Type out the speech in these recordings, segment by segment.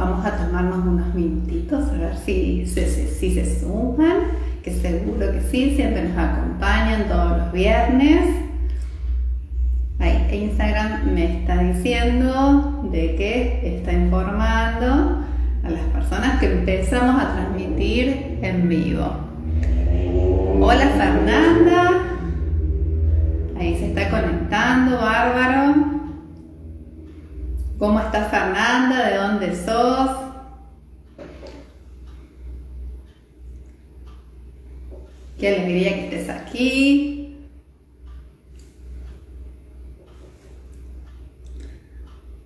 vamos a tomarnos unos minutitos a ver si se suman, que seguro que sí, siempre nos acompañan todos los viernes. Ahí, Instagram me está diciendo de que está informando a las personas que empezamos a transmitir en vivo. Hola Fernanda, ahí se está conectando, bárbaro. ¿Cómo estás Fernanda? ¿De dónde sos? Qué alegría que estés aquí.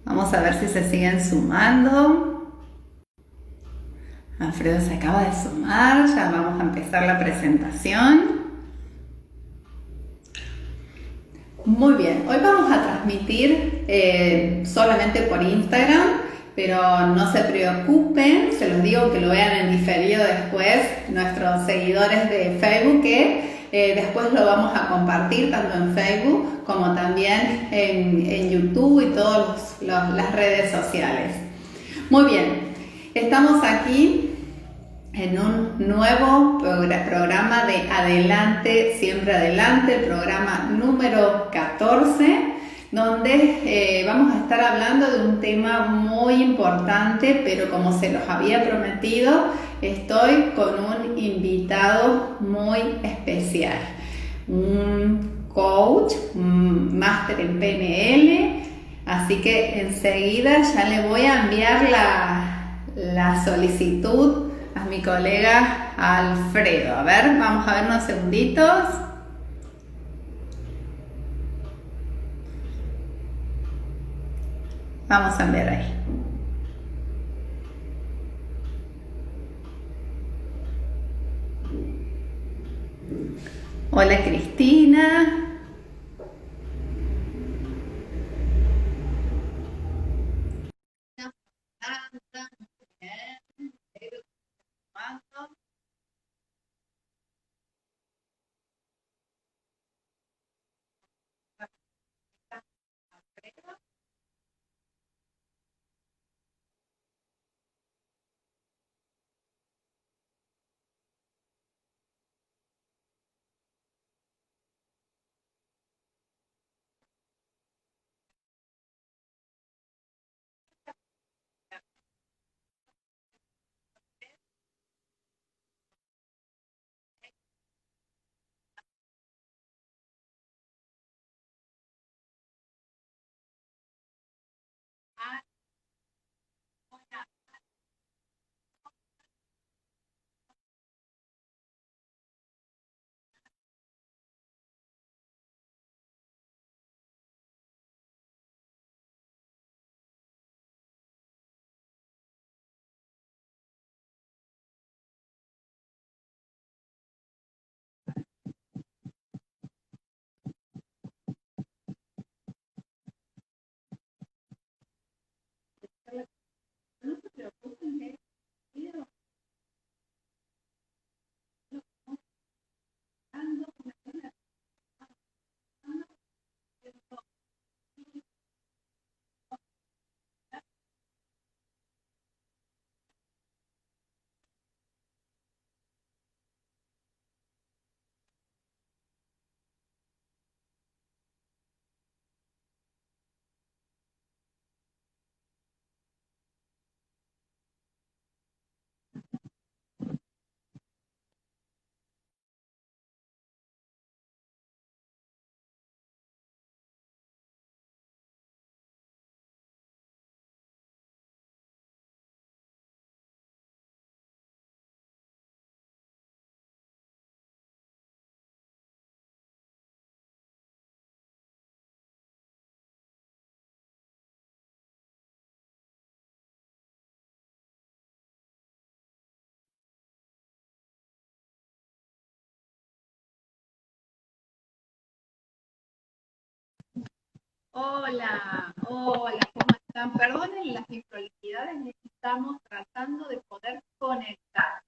Vamos a ver si se siguen sumando. Alfredo se acaba de sumar, ya vamos a empezar la presentación. Muy bien, hoy vamos a transmitir solamente por Instagram, pero no se preocupen, se los digo que lo vean en diferido después, nuestros seguidores de Facebook, que después lo vamos a compartir tanto en Facebook como también en YouTube y todas las redes sociales. Muy bien, estamos aquí en un nuevo programa de Adelante, Siempre Adelante, el programa número 14, donde vamos a estar hablando de un tema muy importante, pero como se los había prometido, estoy con un invitado muy especial, un coach, un máster en PNL, así que enseguida ya le voy a enviar la solicitud a mi colega Alfredo. A ver, vamos a ver unos segunditos. Vamos a ver ahí. Hola Cristina. Hola, hola, ¿cómo están? Perdonen las improlijidades, estamos tratando de poder conectar.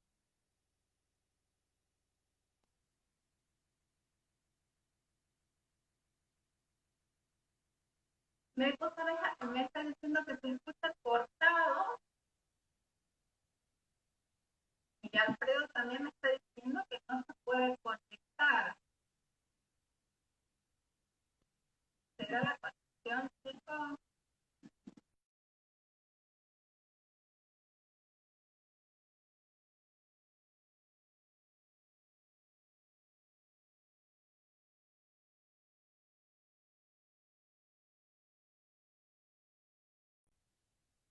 Me están diciendo que se escucha cortado. Y Alfredo también me está diciendo que no se puede conectar. ¿Será la conexión, chicos?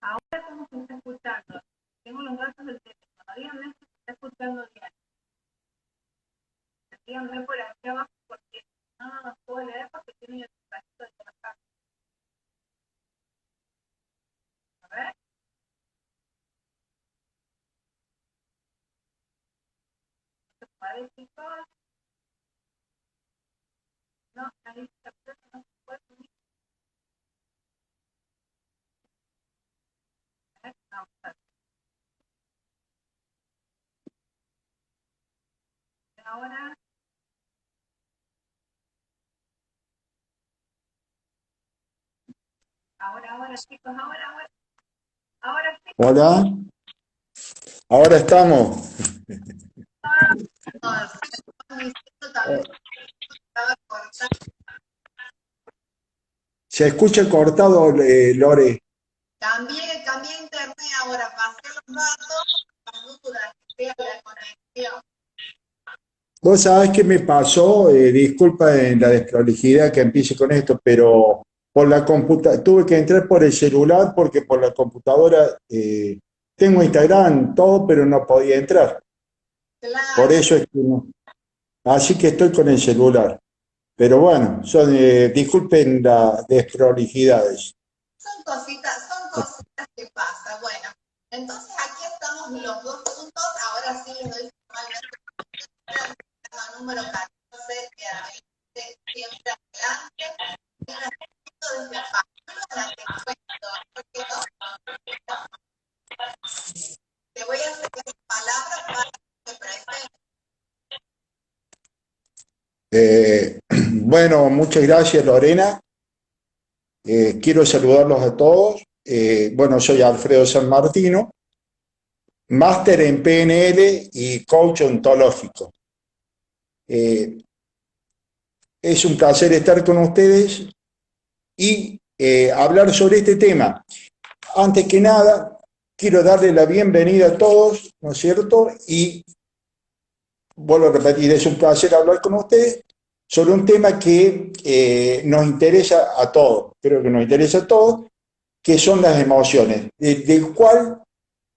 Ahora, ¿cómo se está escuchando? Tengo los datos del teléfono. Díganme si se está escuchando bien. Díganme por aquí abajo porque no puedo leer porque tiene el mensajito de trabajar. A ver. ¿Vale, chicos? No, ahí se no se puede unir. Vamos a ver. Ahora, chicos, ahora sí. Hola, ahora estamos. Se escucha cortado, Lore. Cambié internet ahora, pasé los datos, las dudas, que sea la conexión. Vos sabés qué me pasó, disculpa en la desprolijidad que empiece con esto, pero por la computadora, tuve que entrar por el celular porque por la computadora tengo Instagram, todo, pero no podía entrar. Por Claro, eso es que no. Así que estoy con el celular. Pero bueno, disculpen las desprolijidades. son cositas que pasan. Bueno, entonces aquí estamos los dos juntos. Ahora sí les doy formalmente el número 14 que adelante, siempre adelante. Y respeto desde la que cuento, porque no, te voy a hacer palabras para que te presentes. Bueno, muchas gracias, Lorena. Quiero saludarlos a todos. Bueno, soy Alfredo San Martino, máster en PNL y coach ontológico. Es un placer estar con ustedes y hablar sobre este tema. Antes que nada, quiero darle la bienvenida a todos, ¿no es cierto? Y vuelvo a repetir, es un placer hablar con ustedes sobre un tema que nos interesa a todos, creo que nos interesa a todos, que son las emociones, del cual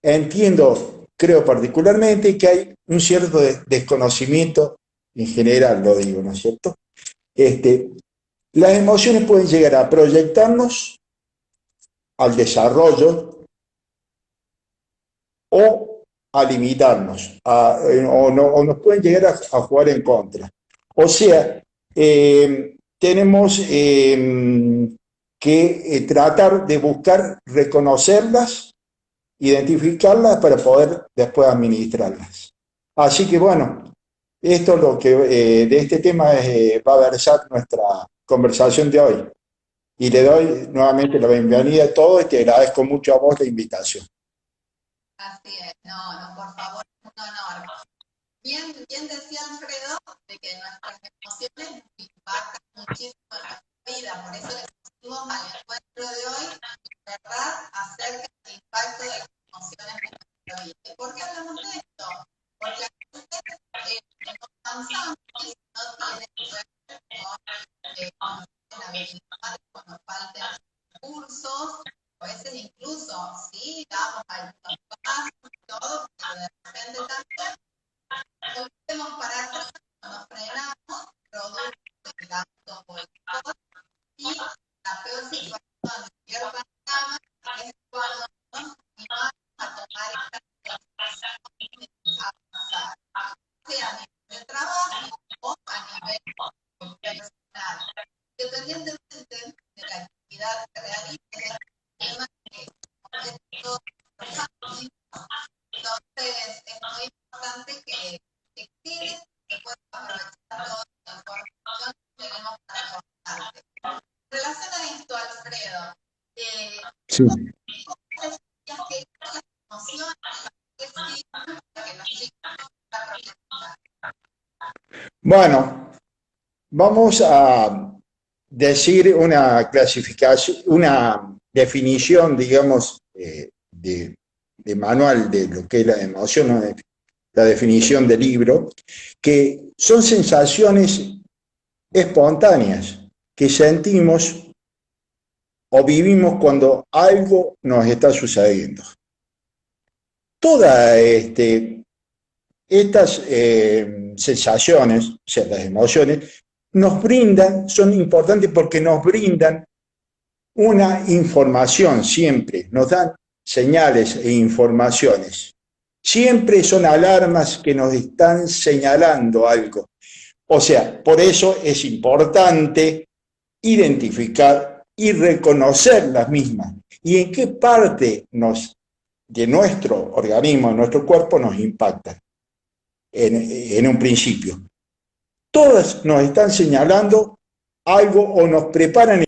entiendo, creo particularmente, que hay un cierto desconocimiento, en general lo digo, ¿no es cierto? Las emociones pueden llegar a proyectarnos al desarrollo o a limitarnos, o nos pueden llegar a jugar en contra. O sea, tenemos que tratar de buscar reconocerlas, identificarlas para poder después administrarlas. Así que bueno, esto es lo que de este tema va a versar nuestra conversación de hoy. Y le doy nuevamente la bienvenida a todos y te agradezco mucho a vos la invitación. Así es, no, por favor, un honor. Bien decía Alfredo de que nuestras emociones impactan muchísimo en nuestra vida, por eso le pusimos al encuentro de hoy, ¿verdad?, acerca del impacto de las emociones en nuestra vida. ¿Y por qué hablamos de esto? Porque a veces no avanzamos y no tiene que ver con habilidades, con nos falten recursos, a veces incluso, sí, damos algunos pasos y todo, pero de repente también volvemos para atrás, nos frenamos, producto del gasto y la peor situación de cierta cama es cuando nos animamos a tomar esta decisión a pasar, sea a nivel de trabajo o a nivel personal. Independientemente de la actividad que realices, es un tema que todos los años, entonces es muy importante que quede, que puedas aprovechar toda la información que tenemos para contarte. En relación a esto, Alfredo, Sí. ¿cómo decías que las emociones que sí, que los chicos Bueno, vamos a decir una clasificación, una definición, digamos, de manual de lo que es la emoción, ¿no? La definición del libro, que son sensaciones espontáneas que sentimos o vivimos cuando algo nos está sucediendo. Todas estas sensaciones, o sea, las emociones, nos brindan, son importantes porque nos brindan una información siempre, nos dan señales e informaciones. Siempre son alarmas que nos están señalando algo. O sea, por eso es importante identificar y reconocer las mismas. Y en qué parte de nuestro organismo, de nuestro cuerpo, nos impactan en un principio. Todas nos están señalando algo o nos preparan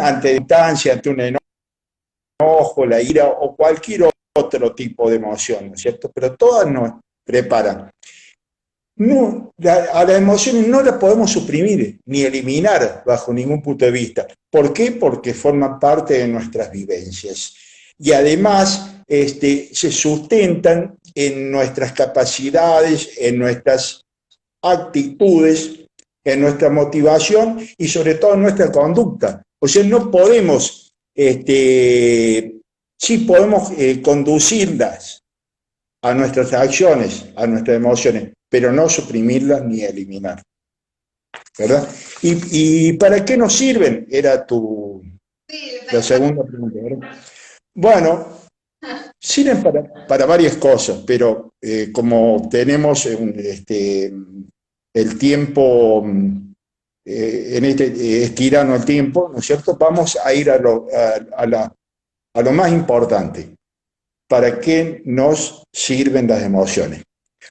ante la instancia, ante un enojo, la ira o cualquier otro tipo de emoción, ¿no es cierto? Pero todas nos preparan. No, a las emociones no las podemos suprimir ni eliminar bajo ningún punto de vista. ¿Por qué? Porque forman parte de nuestras vivencias. Y además se sustentan en nuestras capacidades, en nuestras actitudes, en nuestra motivación y sobre todo en nuestra conducta. O sea, no podemos, sí podemos conducirlas a nuestras acciones, a nuestras emociones, pero no suprimirlas ni eliminar. ¿Verdad? ¿Y para qué nos sirven? Era la segunda pregunta, ¿verdad? Bueno, sirven para varias cosas, pero como tenemos el tiempo, es tirano el tiempo, ¿no es cierto? Vamos a ir a lo más importante. ¿Para qué nos sirven las emociones?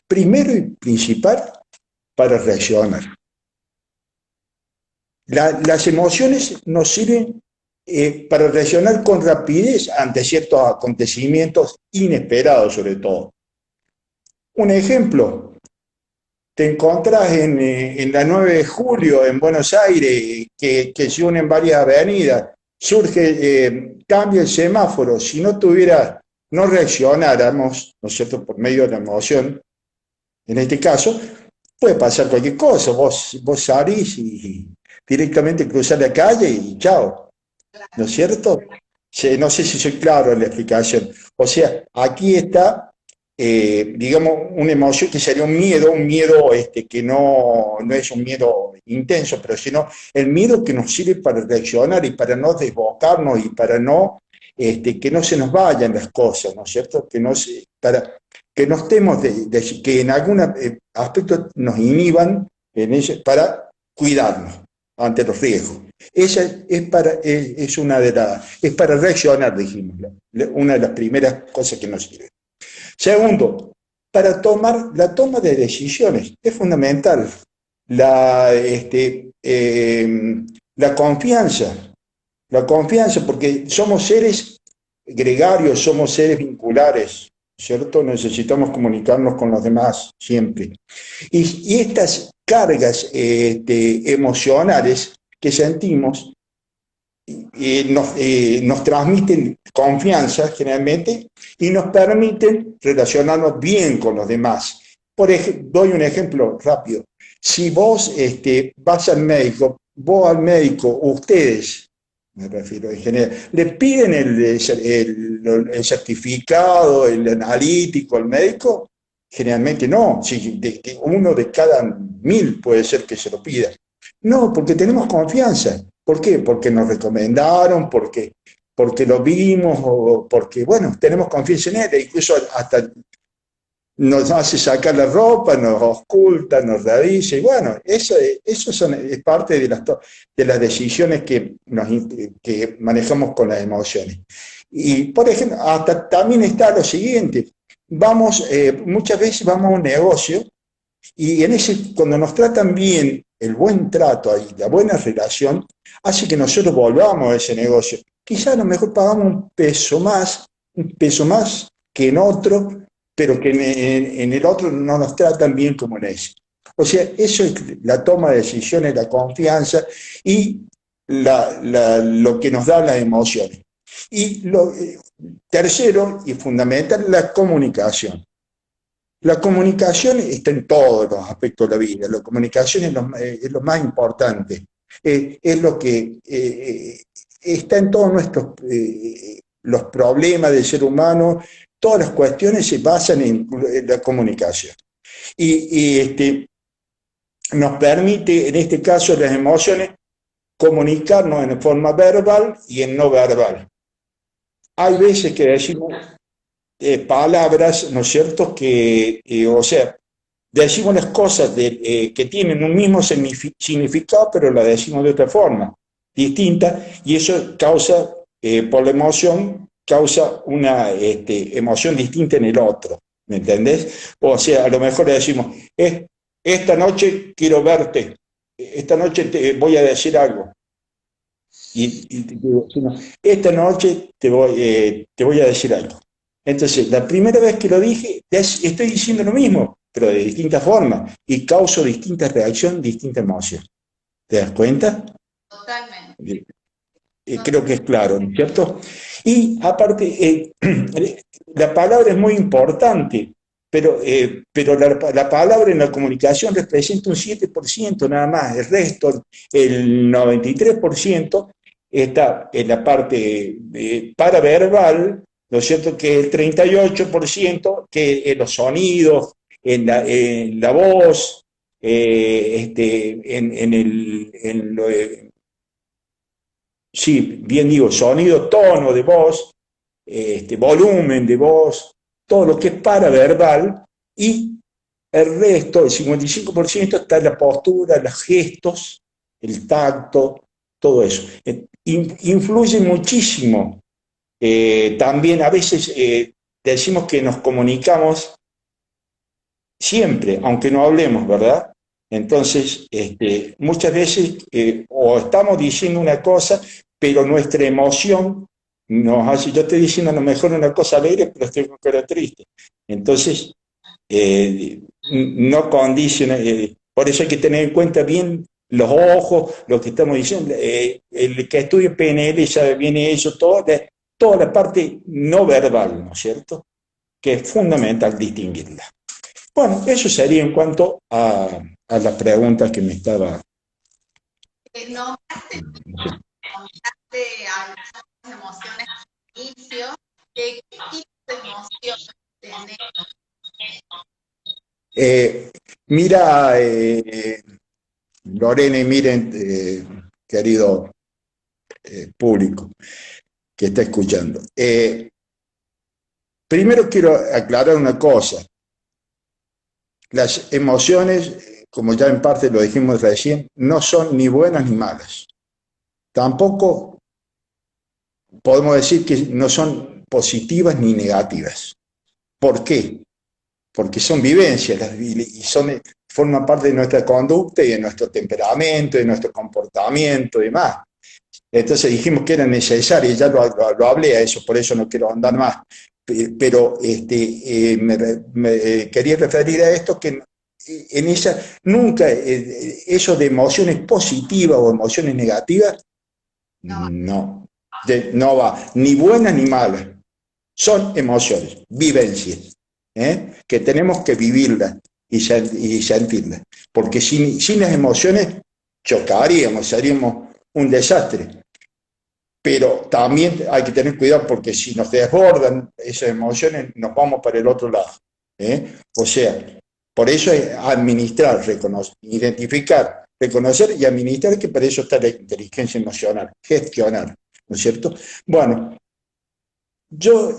Primero y principal, para reaccionar. Las emociones nos sirven para reaccionar con rapidez ante ciertos acontecimientos inesperados, sobre todo. Un ejemplo, te encontrás en la 9 de julio en Buenos Aires, que se unen varias avenidas, cambia el semáforo. Si no reaccionáramos, ¿no es cierto?, por medio de la emoción, en este caso, puede pasar cualquier cosa. Vos salís y directamente cruzar la calle y chao, ¿no es cierto? No sé si soy claro en la explicación. O sea, aquí está, digamos, una emoción que sería un miedo que no es un miedo intenso, pero sino el miedo que nos sirve para reaccionar y para no desbocarnos y para no, que no se nos vayan las cosas, ¿no es cierto? Para que no estemos, que en algún aspecto nos inhiban para cuidarnos ante los riesgos. Esa es para reaccionar, dijimos, una de las primeras cosas que nos sirve. Segundo, para la toma de decisiones, es fundamental la confianza, porque somos seres gregarios, somos seres vinculares, ¿cierto? Necesitamos comunicarnos con los demás siempre. Y estas cargas emocionales que sentimos nos transmiten confianza generalmente y nos permiten relacionarnos bien con los demás. Doy un ejemplo rápido. Si vos vas al médico, ustedes, me refiero en general, le piden el certificado, el analítico al médico, generalmente no. Si uno de cada 1000 puede ser que se lo pida. No, porque tenemos confianza. ¿Por qué? Porque nos recomendaron, porque lo vimos, o porque, bueno, tenemos confianza en él, incluso hasta nos hace sacar la ropa, nos oculta, nos revisa, y bueno, eso es parte de las decisiones que manejamos con las emociones. Y, por ejemplo, hasta también está lo siguiente, muchas veces vamos a un negocio, y cuando nos tratan bien, el buen trato ahí, la buena relación, hace que nosotros volvamos a ese negocio. Quizás a lo mejor pagamos un peso más que en otro, pero que en el otro no nos tratan bien como en ese. O sea, eso es la toma de decisiones, la confianza y lo que nos da las emociones. Y tercero y fundamental, la comunicación. La comunicación está en todos los aspectos de la vida. La comunicación es lo más importante. Es lo que está en todos los problemas del ser humano. Todas las cuestiones se basan en la comunicación. Nos permite, en este caso, las emociones, comunicarnos en forma verbal y en no verbal. Hay veces que decimos palabras, ¿no es cierto?, o sea, decimos las cosas que tienen un mismo significado, pero las decimos de otra forma, distinta, y eso causa, por la emoción, causa una emoción distinta en el otro, ¿me entendés? O sea, a lo mejor le decimos, esta noche quiero verte, esta noche te voy a decir algo. Esta noche te voy a decir algo. Entonces, la primera vez que lo dije, estoy diciendo lo mismo, pero de distinta forma, y causo distinta reacción, distinta emoción. ¿Te das cuenta? Totalmente. Creo que es claro, ¿no es cierto? Y aparte, la palabra es muy importante, pero la palabra en la comunicación representa un 7% nada más. El resto, el 93%, está en la parte paraverbal, ¿no es cierto?, que el 38%, que en los sonidos, en la voz, sí, bien digo, sonido, tono de voz, volumen de voz, todo lo que es paraverbal, y el resto, el 55%, está en la postura, los gestos, el tacto, todo eso. Influye muchísimo. También a veces decimos que nos comunicamos siempre, aunque no hablemos, ¿verdad? Entonces, muchas veces o estamos diciendo una cosa, pero nuestra emoción nos hace, yo estoy diciendo a lo mejor una cosa alegre, pero estoy con cara triste. Entonces, no condiciona, por eso hay que tener en cuenta bien los ojos, lo que estamos diciendo. El que estudia PNL sabe bien eso, toda la parte no verbal, ¿no es cierto?, que es fundamental distinguirla. Bueno, eso sería en cuanto a la pregunta que me estaba... Nombraste algunas emociones al inicio. ¿De qué tipo de emociones tenemos? Mira, Lorena, y miren, querido público que está escuchando. Primero quiero aclarar una cosa. Las emociones, como ya en parte lo dijimos recién, no son ni buenas ni malas. Tampoco podemos decir que no son positivas ni negativas. ¿Por qué? Porque son vivencias y forman parte de nuestra conducta y de nuestro temperamento, de nuestro comportamiento y demás. Entonces dijimos que era necesario, y ya lo hablé a eso, por eso no quiero andar más. Pero me quería referir a esto, que en esa nunca eso de emociones positivas o emociones negativas no va ni buenas ni malas, son emociones, vivencias, que tenemos que vivirlas y sentirlas, porque sin las emociones chocaríamos, seríamos un desastre. Pero también hay que tener cuidado, porque si nos desbordan esas emociones, nos vamos para el otro lado. O sea, por eso es administrar, identificar, reconocer y administrar, que para eso está la inteligencia emocional, gestionar, ¿no es cierto? Bueno, yo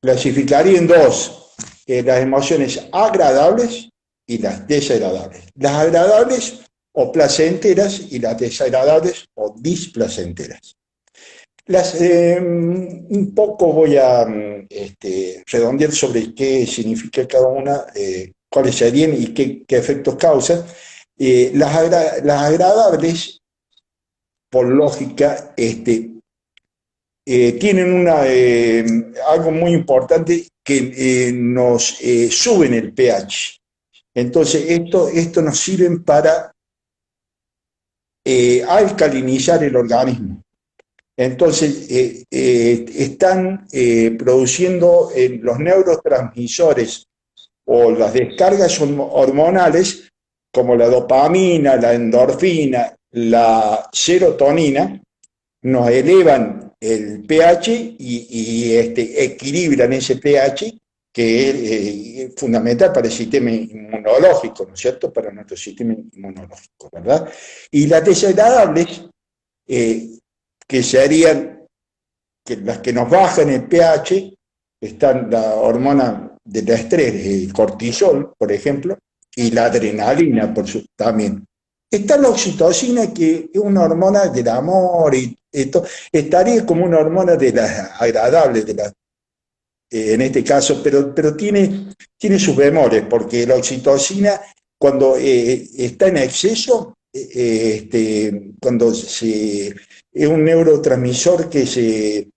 clasificaría en dos, las emociones agradables y las desagradables. Las agradables o placenteras y las desagradables o displacenteras. Un poco voy a redondear sobre qué significa cada una, cuáles serían y qué efectos causan. Las agradables, por lógica, tienen algo muy importante que nos suben el pH. Entonces, esto nos sirve para alcalinizar el organismo. Entonces, están produciendo los neurotransmisores o las descargas hormonales, como la dopamina, la endorfina, la serotonina, nos elevan el pH y equilibran ese pH, que es fundamental para el sistema inmunológico, ¿no es cierto?, para nuestro sistema inmunológico, ¿verdad? Y las desagradables, que serían las que nos bajan el pH, están la hormona del estrés, el cortisol, por ejemplo, y la adrenalina, también. Está la oxitocina, que es una hormona del amor, y esto estaría como una hormona de las agradables, en este caso, pero tiene sus bemoles, porque la oxitocina, cuando está en exceso, cuando es un neurotransmisor que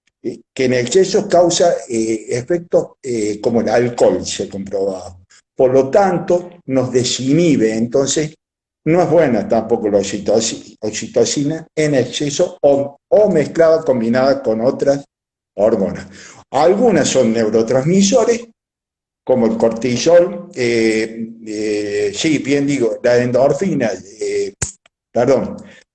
en exceso causa efectos como el alcohol, se ha comprobado. Por lo tanto, nos desinhibe. Entonces, no es buena tampoco la oxitocina en exceso o mezclada, combinada con otras hormonas. Algunas son neurotransmisores, como el cortisol, sí, bien digo, la endorfina,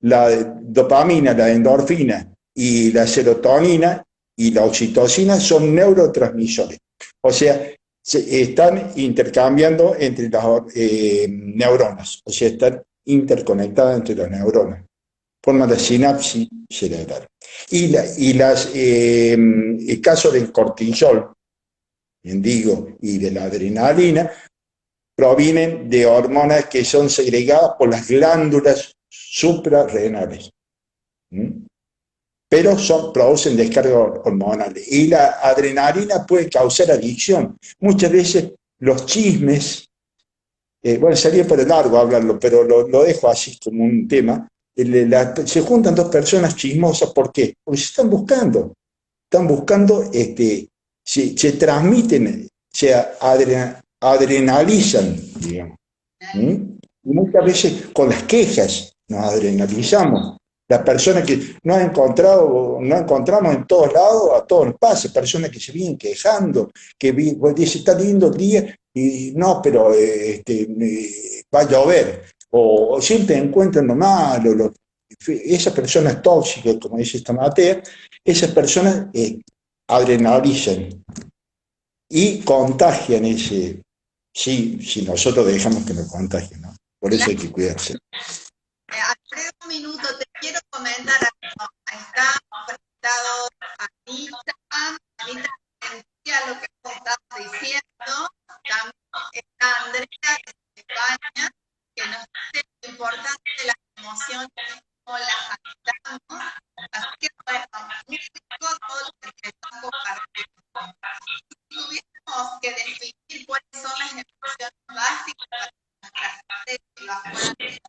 la dopamina, la endorfina y la serotonina y la oxitocina son neurotransmisores. O sea, se están intercambiando entre las neuronas, o sea, están interconectadas entre las neuronas, forman la sinapsis cerebral. El caso del cortisol, digo, y de la adrenalina, provienen de hormonas que son segregadas por las glándulas suprarrenales. Pero producen descarga hormonal. Y la adrenalina puede causar adicción. Muchas veces los chismes, bueno, sería por el largo hablarlo, pero lo dejo así como un tema. Se juntan dos personas chismosas, ¿por qué? Porque se están buscando, se transmiten, se adrenalizan, digamos. Y muchas veces con las quejas nos adrenalizamos. Las personas que no encontramos en todos lados, a todos nos pasa, personas que se vienen quejando, que dicen, está lindo el día, y no, pero va a llover, o siempre encuentran lo malo, esas personas tóxicas, como dice esta Matea, esas personas adrenalizan y contagian si nosotros dejamos que nos contagien, ¿no? Por eso hay que cuidarse. Alfredo, un minuto, te quiero comentar algo. Está conectado a Instagram, Anita entendía lo que vos estabas diciendo. También está Andrea de España, que nos dice lo importante de las emociones, cómo las agitamos. Así que, bueno, muy rico todo lo que estás compartiendo. Si tuviéramos que definir cuáles son las emociones básicas para que nuestra gente las pueda entender.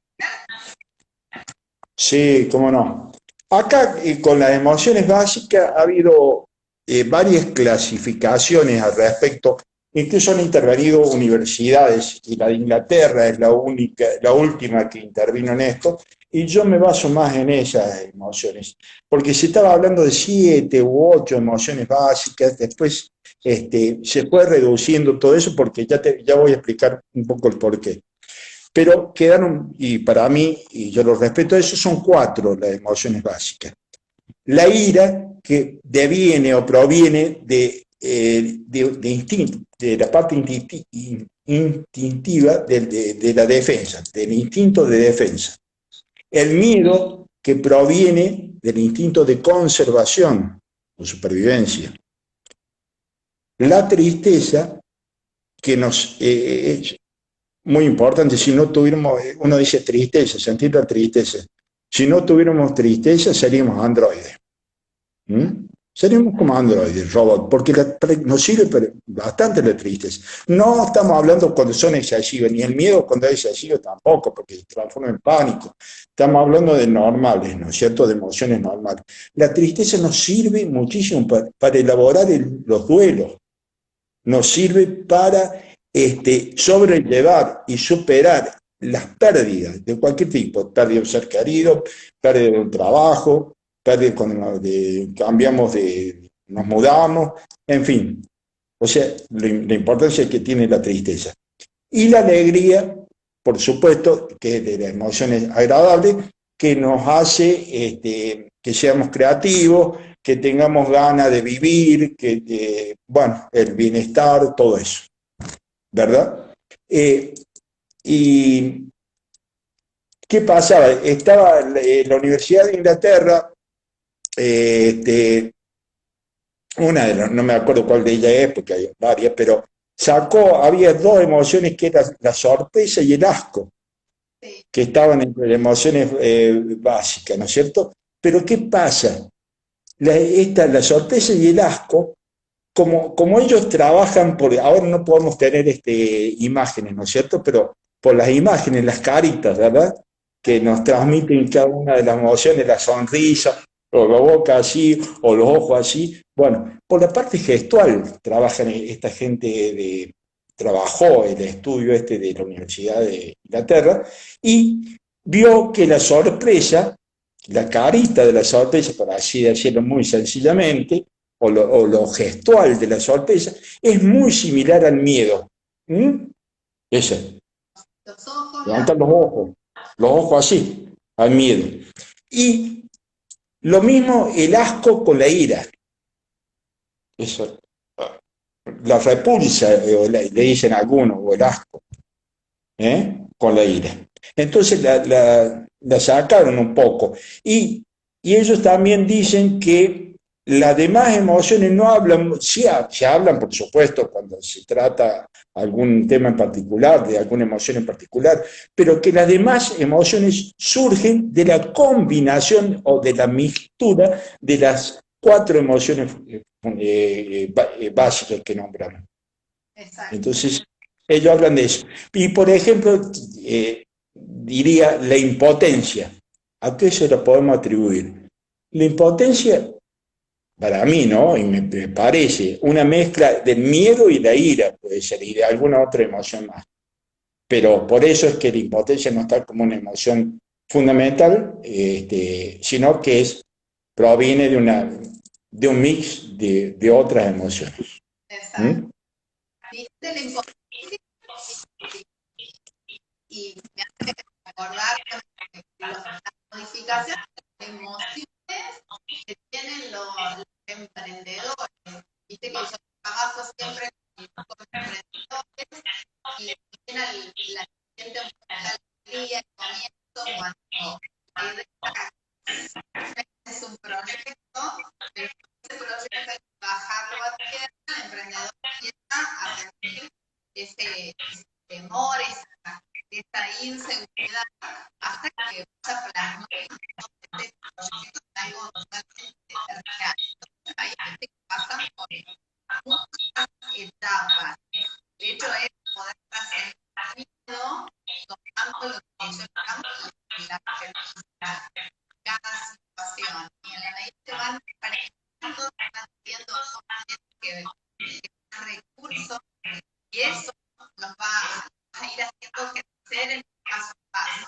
Sí, cómo no. Acá, con las emociones básicas, ha habido varias clasificaciones al respecto. Incluso han intervenido universidades, y la de Inglaterra es la última que intervino en esto, y yo me baso más en esas emociones, porque se estaba hablando de 7 u 8 emociones básicas, después se fue reduciendo todo eso, porque ya voy a explicar un poco el porqué. Pero quedaron, y para mí, y yo lo respeto, eso son 4 las emociones básicas. La ira, que deviene o proviene de instinto, de la parte instintiva de la defensa, del instinto de defensa. El miedo, que proviene del instinto de conservación o supervivencia. La tristeza, que nos muy importante, si no tuviéramos, uno dice tristeza, sentir la tristeza. Si no tuviéramos tristeza, seríamos androides. Seremos como Android, robot, porque nos sirve bastante la tristeza. No estamos hablando cuando son excesivas, ni el miedo cuando es excesivo tampoco, porque se transforma en pánico. Estamos hablando de normales, ¿no es cierto?, de emociones normales. La tristeza nos sirve muchísimo para elaborar los duelos, nos sirve para sobrellevar y superar las pérdidas de cualquier tipo, pérdida de un ser querido, pérdida de un trabajo, pérdida cuando cambiamos nos mudamos, en fin. O sea, la importancia que tiene la tristeza. Y la alegría, por supuesto, que es de las emociones agradables, que nos hace que seamos creativos, que tengamos ganas de vivir, bueno, el bienestar, todo eso, ¿verdad? ¿Y qué pasaba? Estaba en la Universidad de Inglaterra, una de las, no me acuerdo cuál de ellas es, porque hay varias, pero había dos emociones que eran la sorpresa y el asco, que estaban entre las emociones básicas, ¿no es cierto? Pero ¿qué pasa? La sorpresa y el asco, como ellos trabajan ahora no podemos tener imágenes, ¿no es cierto? Pero por las imágenes, las caritas, ¿verdad? Que nos transmiten cada una de las emociones, la sonrisa, o la boca así, o los ojos así. Bueno, por la parte gestual trabajan esta gente trabajó el estudio de la Universidad de Inglaterra y vio que la sorpresa, la carita de la sorpresa, por así decirlo muy sencillamente, o lo gestual de la sorpresa, es muy similar al miedo. ¿Mm? Ese. Los ojos, Levantar los ojos así, al miedo. Y lo mismo el asco con la ira. Eso. La repulsa, le dicen algunos, o el asco, con la ira. Entonces la sacaron un poco. Y ellos también dicen que las demás emociones no hablan, sí se hablan, por supuesto, cuando se trata algún tema en particular, de alguna emoción en particular, pero que las demás emociones surgen de la combinación o de la mixtura de las cuatro emociones básicas que nombramos. exacto. Entonces, ellos hablan de eso. Y, por ejemplo, diría la impotencia. ¿A qué se lo podemos atribuir? La impotencia, para mí, ¿no? Y me parece una mezcla del miedo y la ira, puede ser, y de alguna otra emoción más. Pero por eso es que la impotencia no está como una emoción fundamental, sino que proviene de un mix de otras emociones. Exacto. ¿Mm? ¿Viste la impotencia? Y me hace recordar las modificaciones de emociones que tienen los emprendedores. Viste que yo trabajo siempre con emprendedores y tienen la gente alegría y comienzo cuando es un proyecto, pero ese proyecto hay que bajarlo a tierra, el emprendedor empieza a sentir ese temor, esa inseguridad, hasta que vaya plasmando este proyecto en algo totalmente real. Hay gente que pasa por muchas etapas. De hecho, es poder hacer miedo tomando lo que yo llamo la felicidad, cada situación. Y en la medida que van apareciendo, van viendo que recursos, y eso nos va a ir haciendo crecer en paso a paso.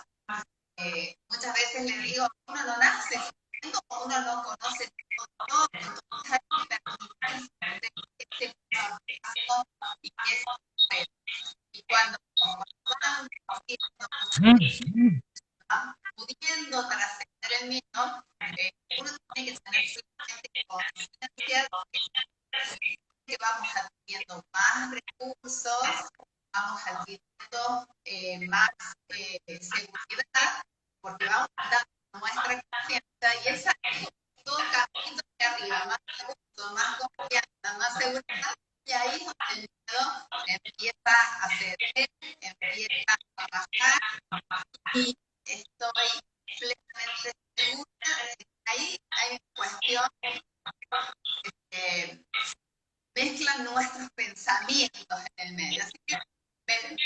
Muchas veces les digo, uno no nace, uno no conoce todo, entonces hay que permitir este paso y eso. Y cuando van pudiendo trascender el miedo, uno tiene que tener suficiente conciencia de que vamos adquiriendo más recursos, vamos adquiriendo más seguridad, porque vamos dando nuestra confianza y esa todo camino de arriba, más recursos, más confianza, más seguridad, y ahí es donde el miedo empieza a ceder, empieza a bajar y estoy plenamente segura de que ahí hay una cuestión lanzamientos en el medio. Así que me doy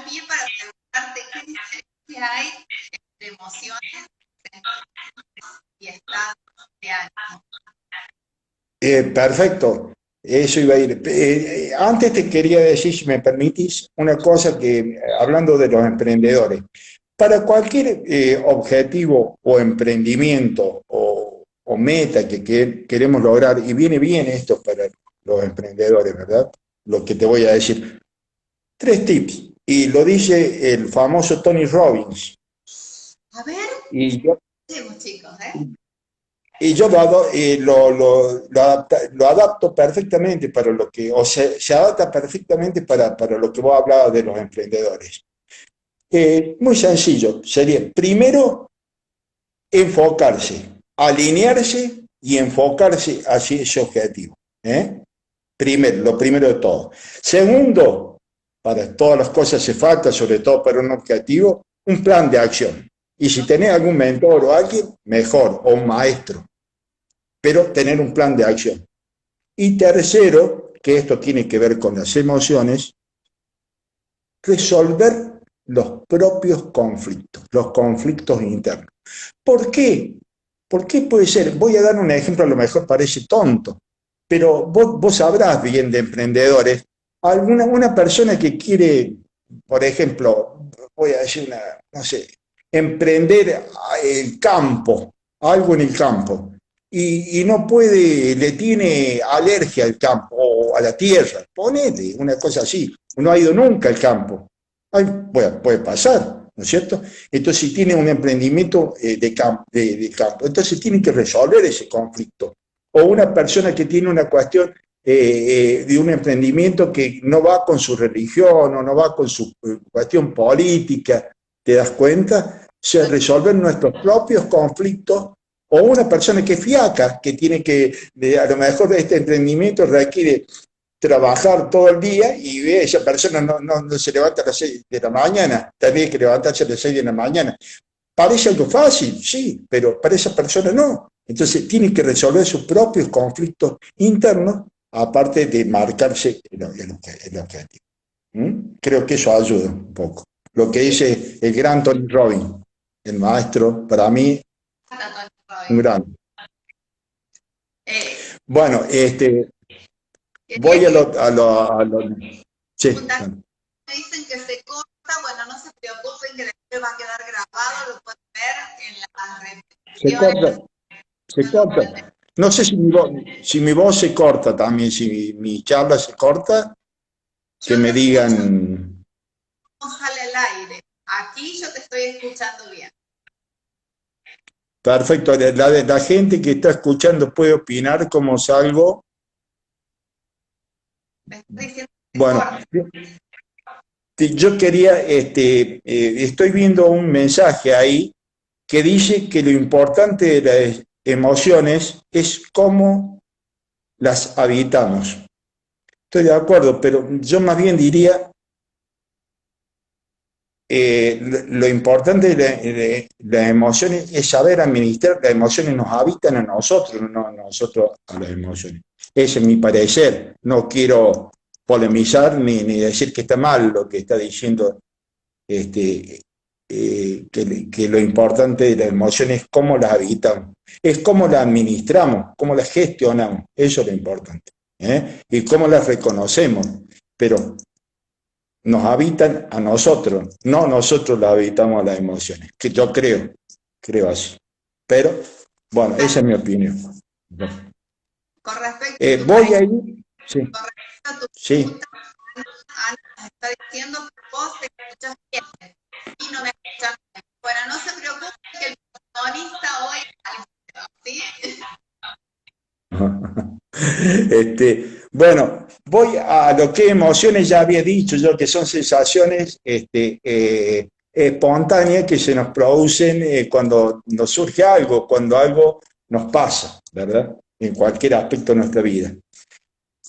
pie para preguntarte qué diferencia hay entre emociones, sentimientos y estados de ánimo. Perfecto, eso iba a ir. Antes te quería decir, si me permitís, una cosa que, hablando de los emprendedores, para cualquier objetivo o emprendimiento o meta que queremos lograr, y viene bien esto para los emprendedores, ¿verdad? Lo que te voy a decir. 3 tips, y lo dice el famoso Tony Robbins. A ver, Y yo, chicos, y yo lo adapto perfectamente para lo que, o se adapta perfectamente para lo que vos hablabas de los emprendedores. Muy sencillo, sería primero enfocarse, alinearse y enfocarse hacia ese objetivo. Primero, lo primero de todo. Segundo, para todas las cosas hace falta, sobre todo para un objetivo, un plan de acción. Y si tenés algún mentor o alguien, mejor, o un maestro. Pero tener un plan de acción. Y tercero, que esto tiene que ver con las emociones, resolver los propios conflictos, los conflictos internos. ¿Por qué? ¿Por qué puede ser? Voy a dar un ejemplo, a lo mejor parece tonto, pero vos sabrás bien de emprendedores, una persona que quiere, por ejemplo, voy a decir no sé, emprender el campo, algo en el campo, y no puede, le tiene alergia al campo o a la tierra, ponele una cosa así, no ha ido nunca al campo. Ay, puede pasar, ¿no es cierto? Entonces, si tiene un emprendimiento de campo, entonces tiene que resolver ese conflicto. O una persona que tiene una cuestión de un emprendimiento que no va con su religión o no va con su cuestión política, ¿te das cuenta? Se resolven nuestros propios conflictos. O una persona que es fiaca, que tiene que, a lo mejor este emprendimiento requiere trabajar todo el día y ve, esa persona no se levanta a las 6 de la mañana, también hay que levantarse a las 6 de la mañana. Parece algo fácil, sí, pero para esa persona no. Entonces tiene que resolver sus propios conflictos internos, aparte de marcarse el objetivo. Creo que eso ayuda un poco. Lo que dice el gran Tony Robbins, el maestro, para mí, un gran. Bueno, voy a lo sí. Me dicen que se corta, bueno, no se preocupen que después va a quedar grabado, lo pueden ver en las repeticiones. Se corta. No sé si mi voz se corta también, si mi charla se corta, que me digan. ¿Cómo sale el aire? Aquí yo te estoy escuchando bien. Perfecto, la gente que está escuchando puede opinar cómo salgo. Bueno, yo quería, estoy viendo un mensaje ahí que dice que lo importante de las emociones es cómo las habitamos. Estoy de acuerdo, pero yo más bien diría lo importante de las emociones es saber administrar. Las emociones nos habitan a nosotros, no nosotros a las emociones. Ese es mi parecer. No quiero polemizar ni decir que está mal lo que está diciendo, que lo importante de las emociones es cómo las habitamos, es cómo las administramos, cómo las gestionamos. Eso es lo importante, y cómo las reconocemos. Pero nos habitan a nosotros, no nosotros las habitamos a las emociones, que yo creo así. Pero, bueno, esa es mi opinión. Con respecto voy a ir. Sí. Con respecto a tu sí. pregunta, Ana nos está diciendo que vos te escuchas bien y no me escuchas bien. Bueno, no se preocupe que el protagonista hoy es ¿sí? Bueno, voy a lo que emociones ya había dicho yo, que son sensaciones espontáneas que se nos producen cuando nos surge algo, cuando algo nos pasa, ¿verdad? En cualquier aspecto de nuestra vida.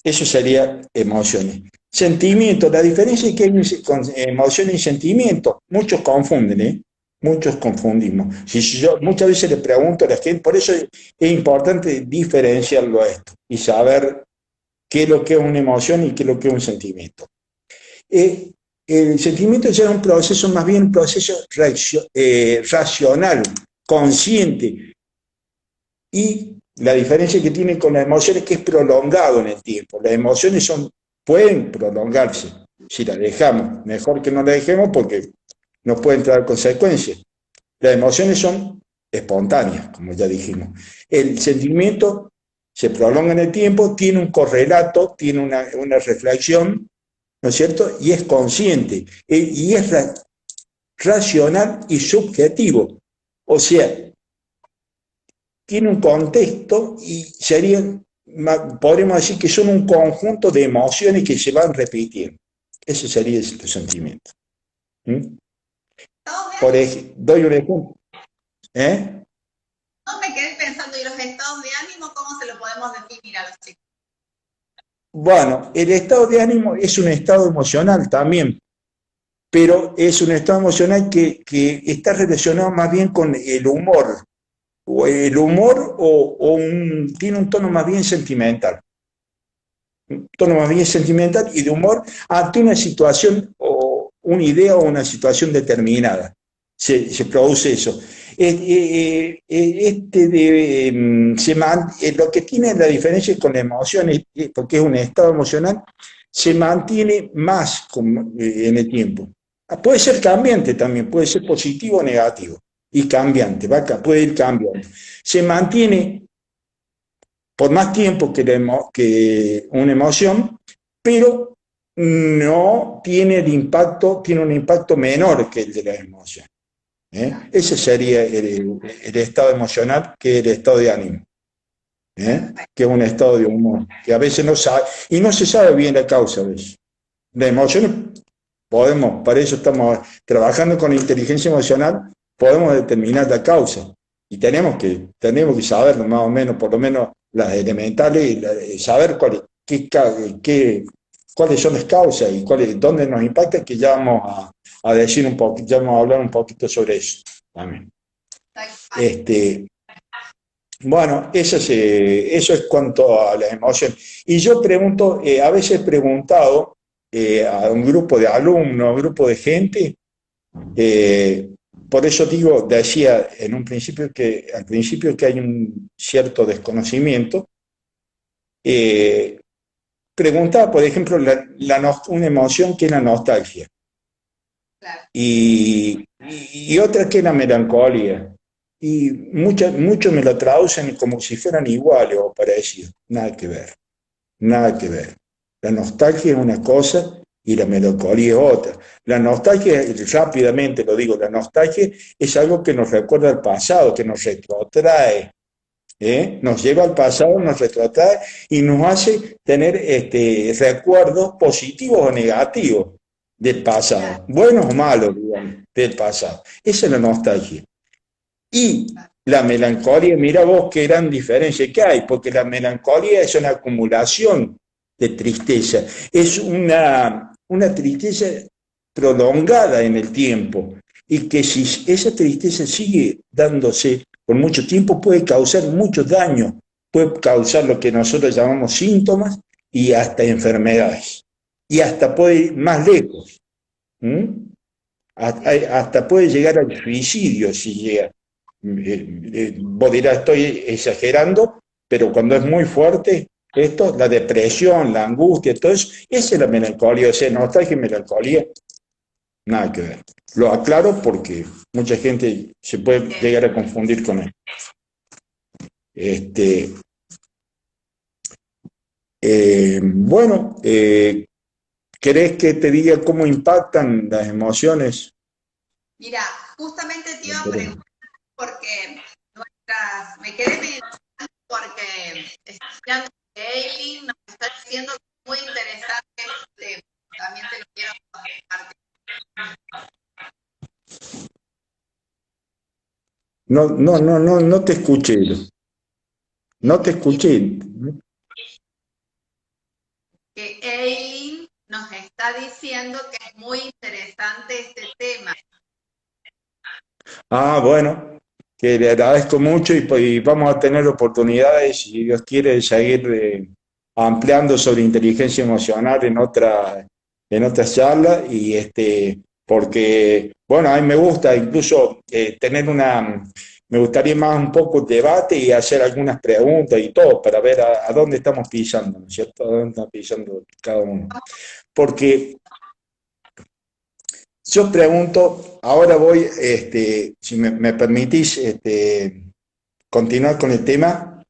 Eso sería emociones. Sentimientos, la diferencia es que hay con emociones y sentimientos. Muchos confunden, Muchos confundimos. Si yo muchas veces le pregunto a la gente, por eso es importante diferenciarlo a esto y saber qué es lo que es una emoción y qué es lo que es un sentimiento. El sentimiento ya es un proceso, más bien un proceso racional, consciente, y la diferencia que tiene con las emociones es que es prolongado en el tiempo. Las emociones pueden prolongarse. Si las dejamos, mejor que no las dejemos porque nos pueden traer consecuencias. Las emociones son espontáneas, como ya dijimos. El sentimiento se prolonga en el tiempo, tiene un correlato, tiene una reflexión, ¿no es cierto? Y es consciente, y es racional y subjetivo. O sea, tiene un contexto y podríamos decir que son un conjunto de emociones que se van repitiendo. Ese sería el sentimiento. ¿Mm? Doy un ejemplo. No me quedé pensando, ¿y los estados de ánimo cómo se lo podemos definir a los chicos? Bueno, el estado de ánimo es un estado emocional también, pero es un estado emocional que está relacionado más bien con el humor, tiene un tono más bien sentimental. Un tono más bien sentimental y de humor ante una situación o una idea o una situación determinada. Se produce eso. Lo que tiene la diferencia con las emociones, porque es un estado emocional, se mantiene más en el tiempo. Puede ser cambiante también, puede ser positivo o negativo, y cambiante, puede ir cambiando. Se mantiene por más tiempo que una emoción, pero no tiene tiene un impacto menor que el de la emoción. Ese sería el estado emocional, que es el estado de ánimo, que es un estado de humor, que a veces no sabe, y no se sabe bien la causa a veces. La emoción para eso estamos trabajando con la inteligencia emocional, podemos determinar la causa, y tenemos que saberlo más o menos, por lo menos las elementales, y saber cuáles son las causas y dónde nos impacta, que ya vamos a decir un poco, ya vamos a hablar un poquito sobre eso también. Bueno, eso es cuanto a las emociones. Y yo pregunto, a veces he preguntado a un grupo de alumnos, a un grupo de gente, por eso decía en un principio al principio que hay un cierto desconocimiento. Preguntaba, por ejemplo, una emoción que es la nostalgia. Claro. Y otra que es la melancolía. Y muchos me lo traducen como si fueran iguales o parecidos. Nada que ver. Nada que ver. La nostalgia es una cosa y la melancolía es otra. La nostalgia, rápidamente lo digo, la nostalgia es algo que nos recuerda al pasado, que nos retrotrae. Nos lleva al pasado, nos retrotrae y nos hace tener recuerdos positivos o negativos del pasado, buenos o malos, digamos, del pasado. Esa es la nostalgia. Y la melancolía, mira vos qué gran diferencia que hay, porque la melancolía es una acumulación de tristeza, es una tristeza prolongada en el tiempo, y que si esa tristeza sigue dándose por mucho tiempo puede causar mucho daño, puede causar lo que nosotros llamamos síntomas y hasta enfermedades, y hasta puede ir más lejos. Hasta puede llegar al suicidio si llega. Vos dirás, estoy exagerando, pero cuando es muy fuerte, la depresión, la angustia, todo eso, esa es la melancolía, o sea, nostalgia y melancolía, nada que ver. Lo aclaro porque mucha gente se puede llegar a confundir con él. Bueno, ¿querés que te diga cómo impactan las emociones? Mira, justamente te iba a preguntar porque me quedé pensando porque estudiando Eileen nos está diciendo que es muy interesante este tema. También te lo quiero compartir. No te escuché. No te escuché. Que Eileen nos está diciendo que es muy interesante este tema. Bueno, que le agradezco mucho y vamos a tener oportunidades, si Dios quiere, de seguir ampliando sobre inteligencia emocional en otra charla, porque, bueno, a mí me gusta incluso me gustaría más un poco el debate y hacer algunas preguntas y todo, para ver a dónde estamos pisando, ¿no es cierto? A dónde estamos pisando cada uno. Porque yo pregunto, ahora voy, si me permitís, continuar con el tema,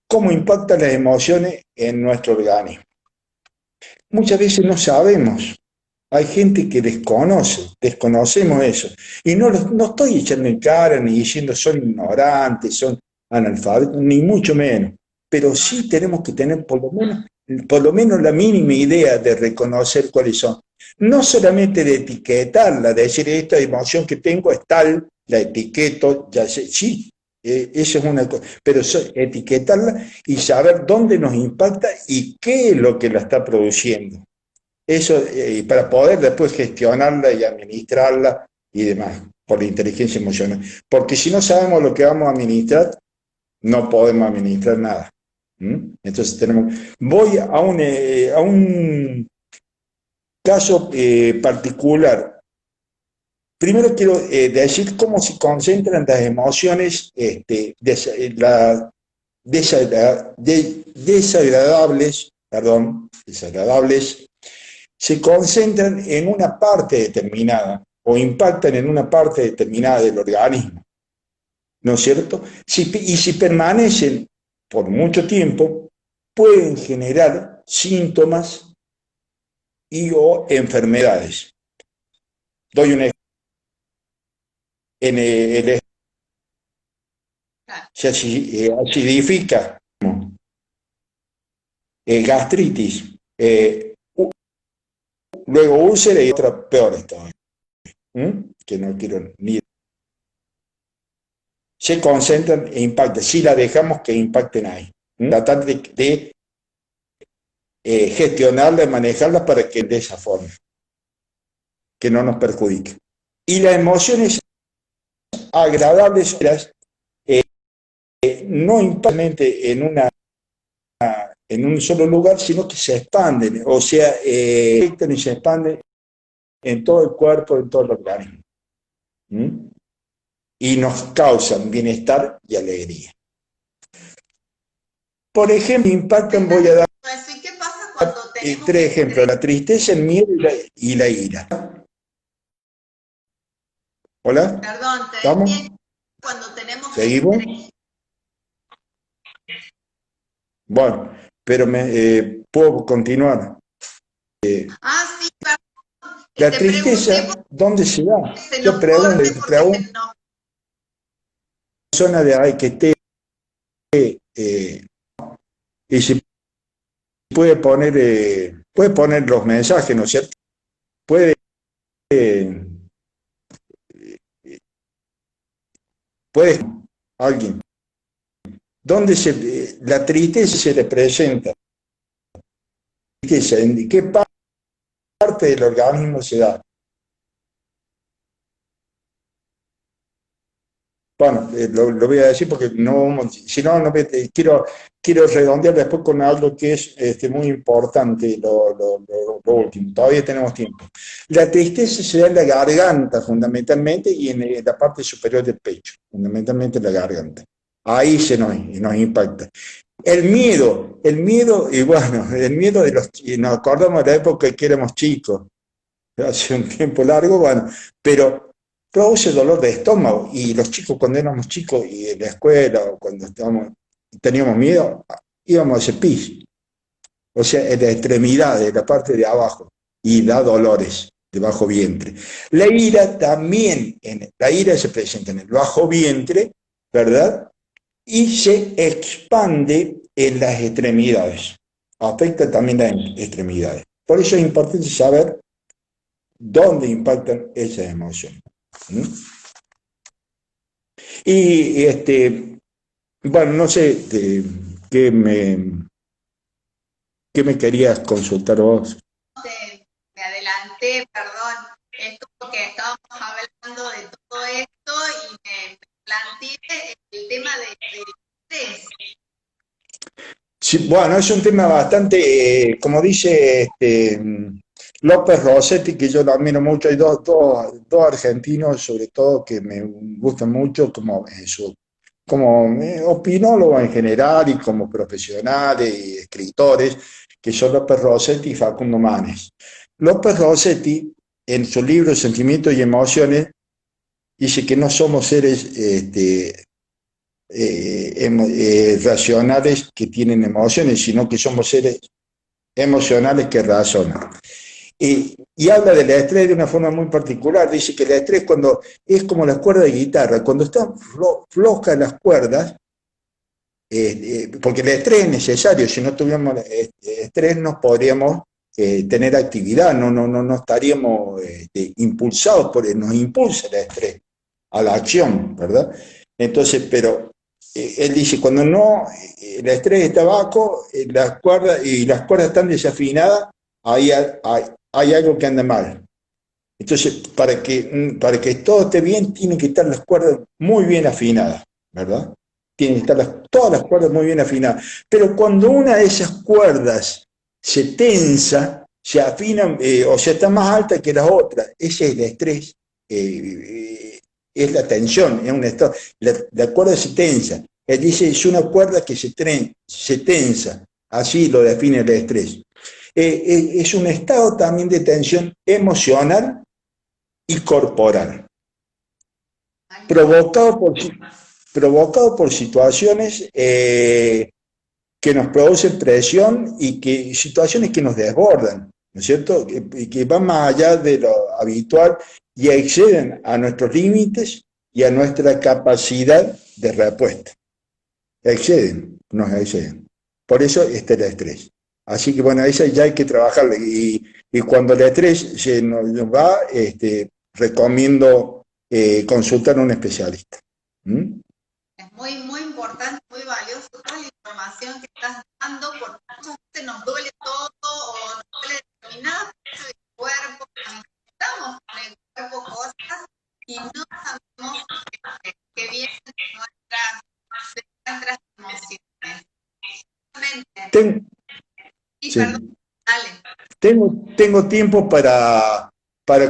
¿cómo impactan las emociones en nuestro organismo? Muchas veces no sabemos. Hay gente que desconocemos eso. Y no estoy echando en cara ni diciendo son ignorantes, son analfabetos, ni mucho menos. Pero sí tenemos que tener por lo menos la mínima idea de reconocer cuáles son. No solamente de etiquetarla, de decir esta emoción que tengo es tal, la etiqueto, ya sé, sí, eso es una cosa, pero etiquetarla y saber dónde nos impacta y qué es lo que la está produciendo. Eso, para poder después gestionarla y administrarla y demás, por la inteligencia emocional. Porque si no sabemos lo que vamos a administrar, no podemos administrar nada. ¿Mm? Entonces voy a un caso particular. Primero quiero decir cómo se concentran las emociones desagradables, se concentran en una parte determinada o impactan en una parte determinada del organismo, ¿no es cierto? Y si permanecen por mucho tiempo, pueden generar síntomas y o enfermedades. Doy un ejemplo. Se acidifica, gastritis, luego úlcera y otra peor todavía, que no quiero ni... Se concentran e impactan, si la dejamos que impacten ahí. Tratar de gestionarla, manejarla para que de esa forma, que no nos perjudique. Y las emociones agradables eh, no impactan en un solo lugar, sino que se expanden, o sea, afectan y se expanden en todo el cuerpo, en todo el organismo. ¿Mm? Y nos causan bienestar y alegría. Por ejemplo, impactan, voy a dar ¿Y qué pasa cuando tenemos tres ejemplos: la tristeza, el miedo y la ira. ¿Hola? Perdón, te ¿Estamos? decía cuando tenemos ¿Seguimos? estrés? Bueno, pero puedo continuar. Ah, sí, perdón. La Te pregunté tristeza, ¿dónde se da? porque se Yo nos pregunto, corte, te porque pregunto, se nos... persona de ahí que esté, y si puede poner los mensajes, ¿no es cierto? Puede, eh, puede alguien. ¿Dónde la tristeza se le presenta? ¿En qué parte del organismo se da? Bueno, lo voy a decir porque no, si no, quiero redondear después con algo que es muy importante, lo último. Todavía tenemos tiempo. La tristeza se da en la garganta fundamentalmente y en la parte superior del pecho, fundamentalmente en la garganta. Ahí nos impacta. El miedo, y bueno, el miedo y nos acordamos de la época que éramos chicos, hace un tiempo largo, bueno, pero produce dolor de estómago. Y los chicos, cuando éramos chicos y en la escuela o cuando teníamos miedo, íbamos a ese piso, o sea, en la extremidad, de la parte de abajo, y da dolores de bajo vientre. La ira también, la ira se presenta en el bajo vientre, ¿verdad? Y se expande en las extremidades. Afecta también las extremidades. Por eso es importante saber dónde impactan esas emociones. ¿Mm? Y bueno, no sé qué me querías consultar vos. Me adelanté, perdón. Es como que estábamos hablando de todo esto y me planteé el tema del estrés. Sí, bueno, es un tema bastante, como dice López Rossetti, que yo lo admiro mucho. Hay dos argentinos, sobre todo, que me gustan mucho como, como opinólogos en general y como profesionales y escritores, que son López Rossetti y Facundo Manes. López Rossetti, en su libro Sentimientos y Emociones, dice que no somos seres racionales que tienen emociones, sino que somos seres emocionales que razonan. Y habla del estrés de una forma muy particular. Dice que el estrés cuando es como las cuerdas de guitarra, cuando están flojas las cuerdas, porque el estrés es necesario, si no tuviéramos estrés no podríamos tener actividad, no estaríamos impulsados, nos impulsa el estrés a la acción, ¿verdad? Entonces, pero él dice, cuando no, el estrés está bajo, las cuerdas están desafinadas, hay algo que anda mal. Entonces, para que todo esté bien, tienen que estar las cuerdas muy bien afinadas, ¿verdad? Tienen que estar todas las cuerdas muy bien afinadas. Pero cuando una de esas cuerdas se tensa, se afina, o sea, está más alta que las otras, ese es el estrés, es la tensión, es un estado. La cuerda se tensa. Él dice, es una cuerda que se tensa, así lo define el estrés. Es un estado también de tensión emocional y corporal, provocado por situaciones que nos producen presión y situaciones que nos desbordan, ¿no es cierto? Que van más allá de lo habitual y exceden a nuestros límites y a nuestra capacidad de respuesta. Nos exceden. Por eso está el estrés. Así que bueno, eso ya hay que trabajarlo. Y cuando el estrés nos va, recomiendo consultar a un especialista. ¿Mm? Es muy, muy importante, muy valioso toda la información que estás dando, porque muchas veces nos duele todo o nos duele determinada parte del cuerpo, necesitamos con el cuerpo cosas y no sabemos que vienen de nuestras emociones. Sí. Perdón, dale. Tengo tiempo para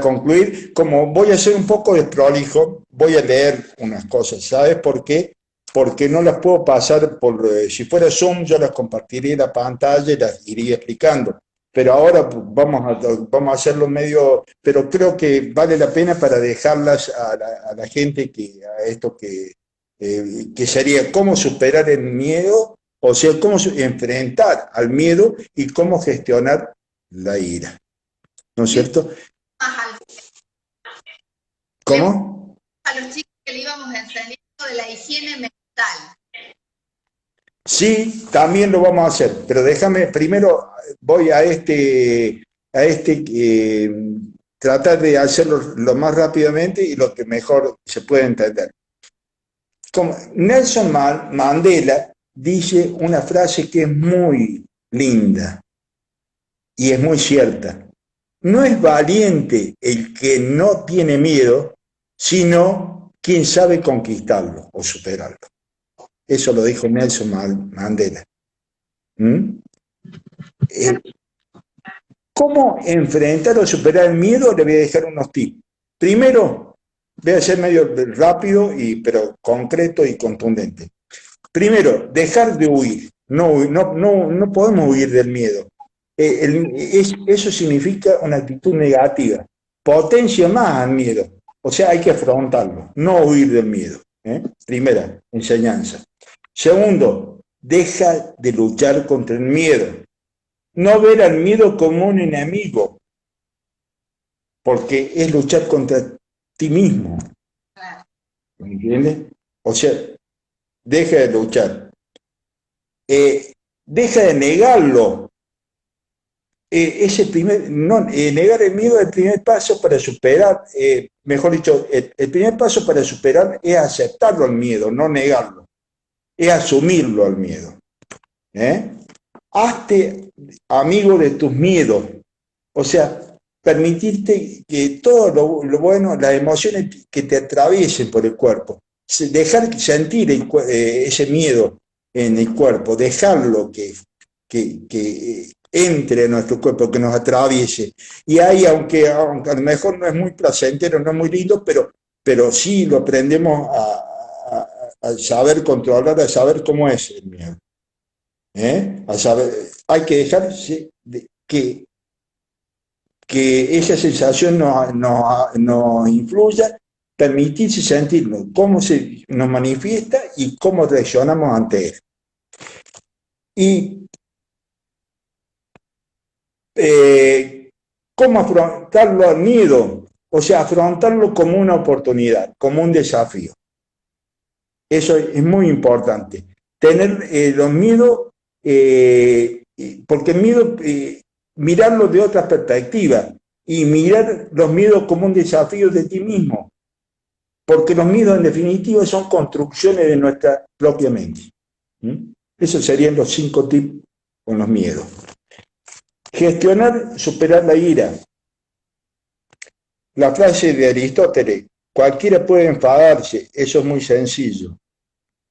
concluir. Como voy a ser un poco desprolijo, voy a leer unas cosas. ¿Sabes por qué? Porque no las puedo pasar si fuera Zoom, yo las compartiría en la pantalla y las iría explicando. Pero ahora vamos a hacerlo medio, pero creo que vale la pena para dejarlas a la gente que sería cómo superar el miedo, o sea, cómo enfrentar al miedo y cómo gestionar la ira. ¿No es cierto? ¿Cómo? A los chicos que le íbamos enseñando de la higiene mental. Sí, también lo vamos a hacer, pero déjame, primero voy a tratar de hacerlo lo más rápidamente y lo que mejor se puede entender. Como Nelson Mandela dice una frase que es muy linda y es muy cierta. No es valiente el que no tiene miedo, sino quien sabe conquistarlo o superarlo. Eso lo dijo Nelson Mandela. ¿Mm? ¿Cómo enfrentar o superar el miedo? Le voy a dejar unos tips. Primero, voy a ser medio rápido, pero concreto y contundente. Primero, dejar de huir. No podemos huir del miedo. Eso significa una actitud negativa. Potencia más al miedo. O sea, hay que afrontarlo, no huir del miedo. Primera enseñanza. Segundo, deja de luchar contra el miedo. No ver al miedo como un enemigo, porque es luchar contra ti mismo. ¿Me entiendes? O sea, deja de luchar. Deja de negarlo. Negar el miedo es el primer paso para superar, mejor dicho, el primer paso para superar es aceptarlo al miedo, no negarlo, es asumirlo al miedo. Hazte amigo de tus miedos, o sea, permitirte que todo lo bueno, las emociones que te atraviesen por el cuerpo, dejar sentir ese miedo, en el cuerpo, dejarlo que entre a nuestro cuerpo, que nos atraviese. Y ahí, aunque a lo mejor no es muy placentero, no es muy lindo, pero sí lo aprendemos a saber controlar, a saber cómo es el miedo. A saber, hay que dejar que esa sensación nos influya, permitirse sentirlo, cómo se nos manifiesta y cómo reaccionamos ante él. Y cómo afrontarlo al miedo, o sea, afrontarlo como una oportunidad, como un desafío. Eso es muy importante. Tener los miedos, porque el miedo, mirarlo de otra perspectiva y mirar los miedos como un desafío de ti mismo, porque los miedos en definitiva son construcciones de nuestra propia mente. Esos serían los 5 tips con los miedos. Gestionar, superar la ira. La frase de Aristóteles: cualquiera puede enfadarse, eso es muy sencillo,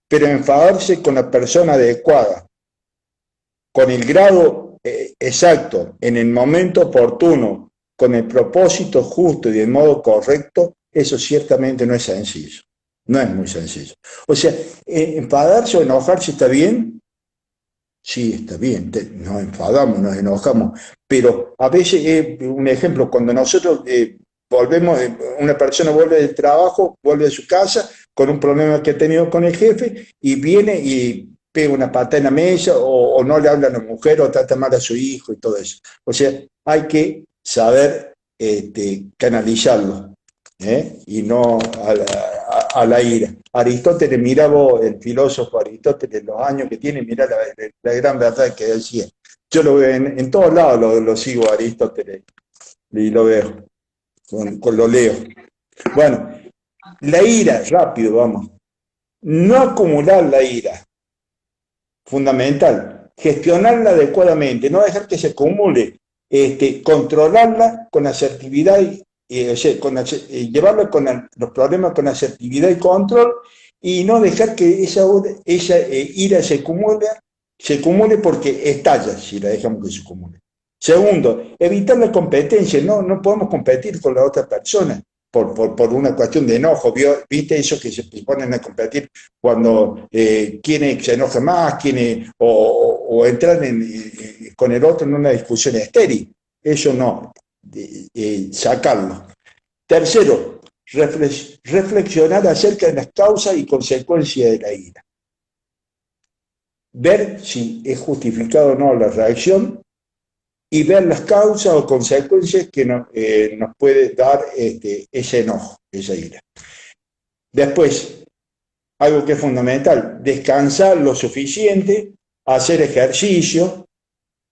pero enfadarse con la persona adecuada, con el grado exacto, en el momento oportuno, con el propósito justo y de modo correcto, eso ciertamente no es sencillo. No es muy sencillo. O sea, enfadarse o enojarse está bien. Sí, está bien, nos enfadamos, nos enojamos, pero a veces, un ejemplo, cuando nosotros volvemos, una persona vuelve del trabajo, vuelve de su casa con un problema que ha tenido con el jefe y viene y pega una patada en la mesa o no le habla a la mujer o trata mal a su hijo y todo eso. O sea, hay que saber canalizarlo, y no a la ira. Aristóteles, mira vos, el filósofo Aristóteles, los años que tiene, mira la gran verdad que decía. Yo lo veo en todos lados, lo sigo a Aristóteles y lo veo, lo leo. Bueno, la ira, rápido, vamos. No acumular la ira, fundamental. Gestionarla adecuadamente, no dejar que se acumule, controlarla con asertividad llevarlo con los problemas con asertividad y control y no dejar que esa ira se acumule porque estalla si la dejamos que se acumule. Segundo, evitar la competencia. No podemos competir con la otra persona por una cuestión de enojo. ¿Viste eso que se ponen a competir cuando quién se enoja más, o entrar con el otro en una discusión estéril? Eso no. Sacarlo. Tercero, reflexionar acerca de las causas y consecuencias de la ira. Ver si es justificado o no la reacción y ver las causas o consecuencias que nos puede dar ese enojo, esa ira. Después, algo que es fundamental, descansar lo suficiente, hacer ejercicio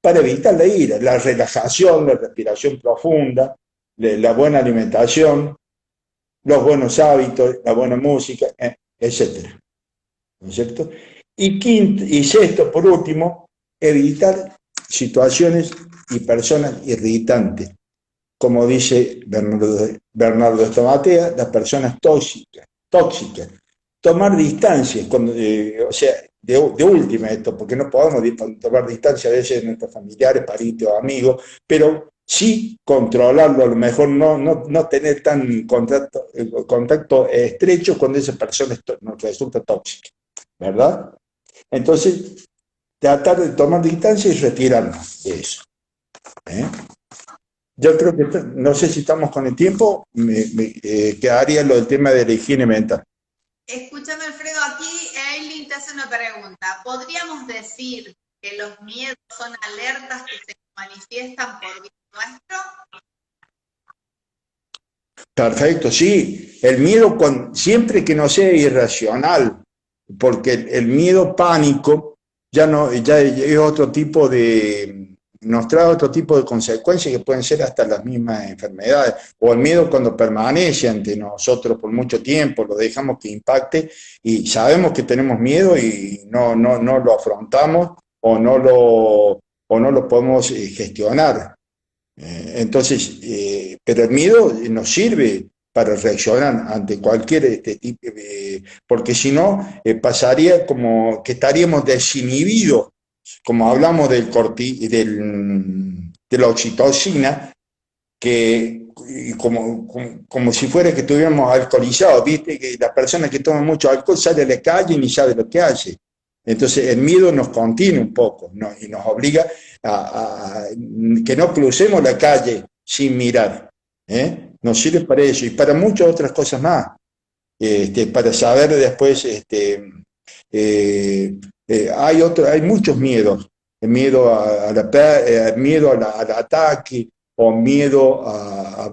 para evitar la ira, la relajación, la respiración profunda, la buena alimentación, los buenos hábitos, la buena música, etc. ¿No es cierto? Y sexto, por último, evitar situaciones y personas irritantes. Como dice Bernardo Estamatea, las personas tóxicas. Tomar distancia, o sea, de última esto, porque no podemos tomar distancia a veces de nuestros familiares, parientes o amigos, pero sí controlarlo, a lo mejor no tener tan contacto estrecho cuando esa persona nos resulta tóxica, ¿verdad? Entonces, tratar de tomar distancia y retirarnos de eso. Yo creo que, no sé si estamos con el tiempo, quedaría lo del tema de la higiene mental. Escúchame, Alfredo, aquí Eileen te hace una pregunta. ¿Podríamos decir que los miedos son alertas que se manifiestan por bien nuestro? Perfecto, sí. El miedo, siempre que no sea irracional, porque el miedo pánico ya es otro tipo nos trae otro tipo de consecuencias que pueden ser hasta las mismas enfermedades, o el miedo cuando permanece ante nosotros por mucho tiempo, lo dejamos que impacte y sabemos que tenemos miedo y no lo afrontamos o no lo podemos gestionar. Entonces, pero el miedo nos sirve para reaccionar ante cualquier tipo, porque si no, pasaría como que estaríamos desinhibidos, como hablamos de la oxitocina, que como si fuera que estuviéramos alcoholizados, ¿viste? Que la persona que toma mucho alcohol sale a la calle y ni sabe lo que hace. Entonces el miedo nos contiene un poco, ¿no? Y nos obliga a que no crucemos la calle sin mirar. Nos sirve para eso y para muchas otras cosas más. Para saber después, hay muchos miedos. El miedo miedo al ataque, o miedo a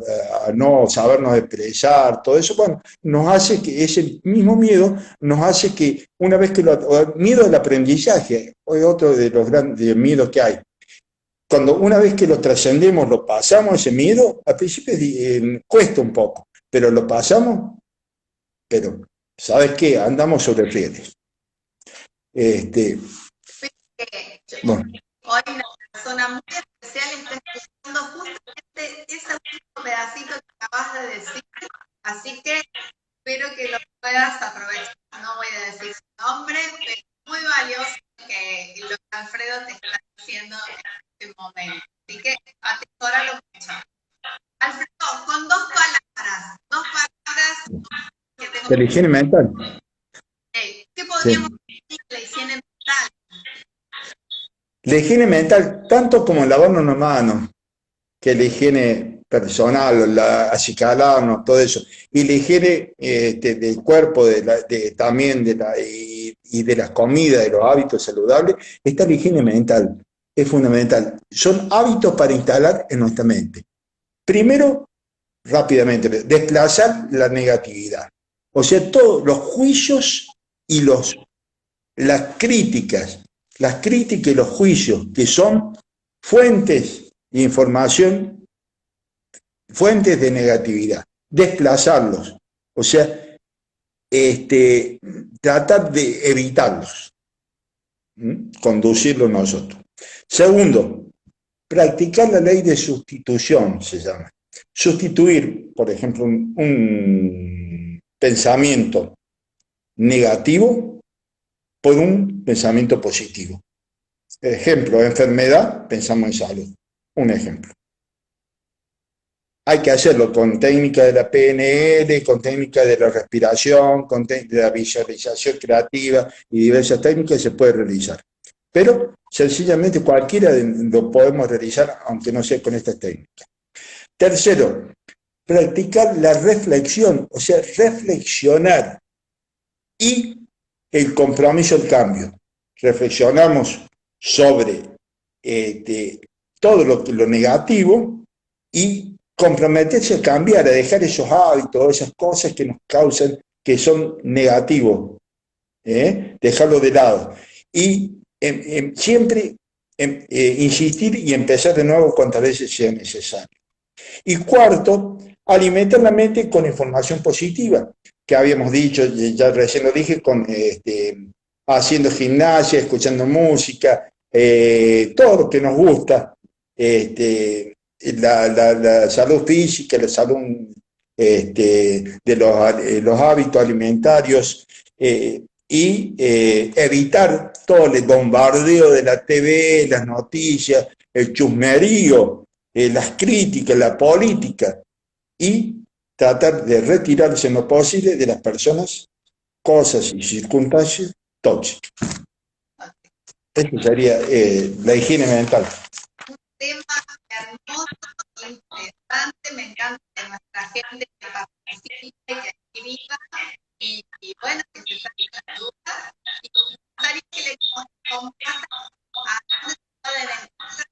no sabernos expresar, todo eso, bueno, nos hace que ese mismo miedo nos hace que una vez que miedo al aprendizaje, es otro de los grandes miedos que hay. Una vez que lo trascendemos, lo pasamos ese miedo, al principio cuesta un poco, pero lo pasamos, pero ¿sabes qué? Andamos sobre rieles. Bueno. Hoy una persona muy especial está escuchando justamente ese último pedacito que acabas de decir, así que espero que lo puedas aprovechar. No voy a decir su nombre, pero es muy valioso lo que Alfredo te está diciendo en este momento. Así que atesóralo mucho. Alfredo, con dos palabras que tengo. ¿De la higiene mental? ¿Qué podríamos decir de la higiene mental? La higiene mental, tanto como lavarnos las manos, que la higiene personal, acicalarnos, todo eso, y la higiene del cuerpo, también y de las comidas, de los hábitos saludables, está la higiene mental, es fundamental. Son hábitos para instalar en nuestra mente. Primero, rápidamente, desplazar la negatividad. O sea, todos los juicios y las críticas y los juicios, que son fuentes de información, fuentes de negatividad, desplazarlos, o sea, tratar de evitarlos, conducirlos nosotros. Segundo, practicar la ley de sustitución, se llama. Sustituir, por ejemplo, un pensamiento negativo por un pensamiento positivo. Ejemplo, enfermedad, pensamos en salud. Un ejemplo. Hay que hacerlo con técnica de la PNL, con técnica de la respiración, con de la visualización creativa y diversas técnicas se puede realizar. Pero sencillamente cualquiera lo podemos realizar, aunque no sea con estas técnicas. Tercero, practicar la reflexión, o sea, reflexionar y el compromiso al cambio. Reflexionamos sobre todo lo negativo y comprometerse a cambiar, a dejar esos hábitos, esas cosas que nos causan, que son negativos, dejarlo de lado. Y siempre insistir y empezar de nuevo cuantas veces sea necesario. Y cuarto, alimentar la mente con información positiva, que habíamos dicho, ya recién lo dije, haciendo gimnasia, escuchando música, todo lo que nos gusta, la salud física, la salud de los hábitos alimentarios, y evitar todo el bombardeo de la TV, las noticias, el chusmerío, las críticas, la política, y tratar de retirarse en lo posible de las personas, cosas y circunstancias tóxicas. Eso sería la higiene mental. Un tema hermoso, interesante, me encanta que nuestra gente que participe, que escriba y bueno, que se saquen las dudas. Y me gustaría que le compartan a dónde se pueden encontrar.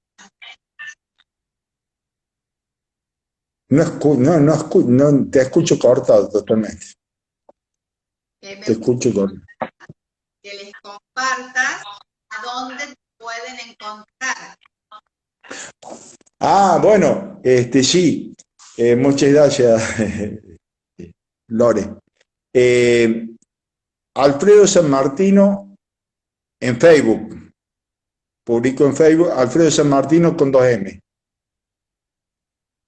No, te escucho cortado totalmente. Te escucho cortado. Que les compartas a dónde te pueden encontrar. Bueno, sí. Muchas gracias, Lore. Alfredo San Martino en Facebook. Publico en Facebook Alfredo San Martino con 2M.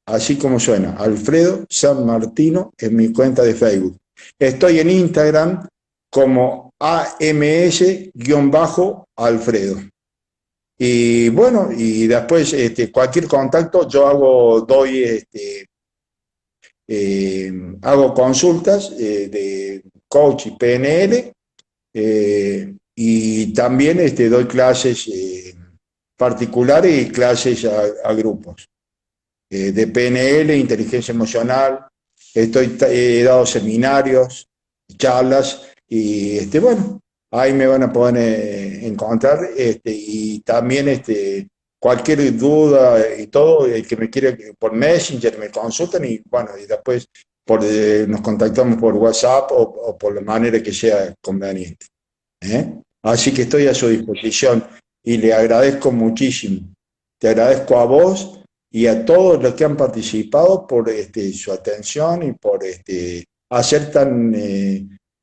así como suena, Alfredo San Martino en mi cuenta de Facebook. Estoy en Instagram como AMS-Alfredo. Y bueno, y después cualquier contacto, hago consultas de coach y PNL, y también doy clases particulares y clases a grupos de PNL, inteligencia emocional. He dado seminarios, charlas, y bueno, ahí me van a poder encontrar, y también cualquier duda y todo, el que me quiera por Messenger me consultan, y bueno, y después nos contactamos por WhatsApp o por la manera que sea conveniente. Así que estoy a su disposición y le agradezco muchísimo. Te agradezco a vos y a todos los que han participado por su atención y por hacer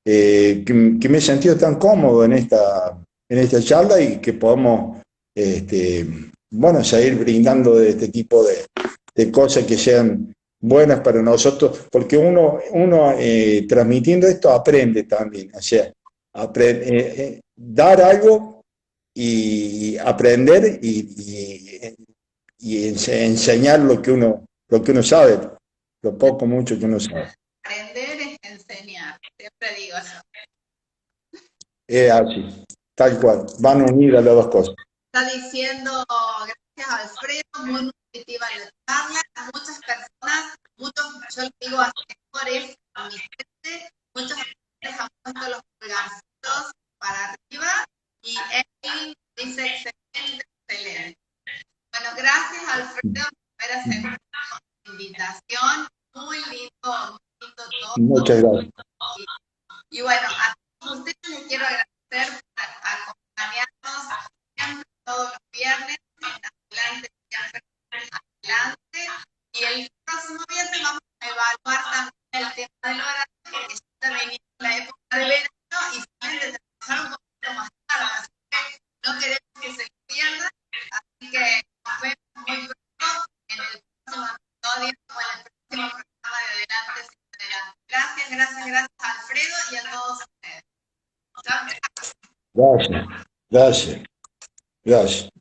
que me he sentido tan cómodo en esta charla, y que podamos bueno, seguir brindando de este tipo de cosas que sean buenas para nosotros, porque uno transmitiendo esto aprende también, o sea, dar algo y aprender y enseñar lo que uno sabe, lo poco, mucho que uno sabe. Aprender es enseñar, siempre digo eso. Es así, tal cual, van unidas las dos cosas. Está diciendo, gracias Alfredo, muy nutritiva la charla. Muchas personas, yo les digo asesores a mi gente, muchos asesores han puesto los pulgarcitos para arriba y él dice excelente, excelente. Bueno, gracias Alfredo por haber aceptado la invitación, muy lindo todo. Muchas gracias. Y bueno, a todos ustedes les quiero agradecer por acompañarnos siempre todos los viernes en adelante, siempre adelante. Y el próximo viernes vamos a evaluar también el tema del horario, porque ya está veniendo la época de verano y salen de trabajar un poquito más tarde, así que no queremos que se pierda. Así que nos vemos muy pronto en el próximo episodio o en el próximo programa de Adelante sin Adelante. Gracias, gracias, gracias a Alfredo y a todos ustedes. Chao, chao. Gracias, gracias, gracias.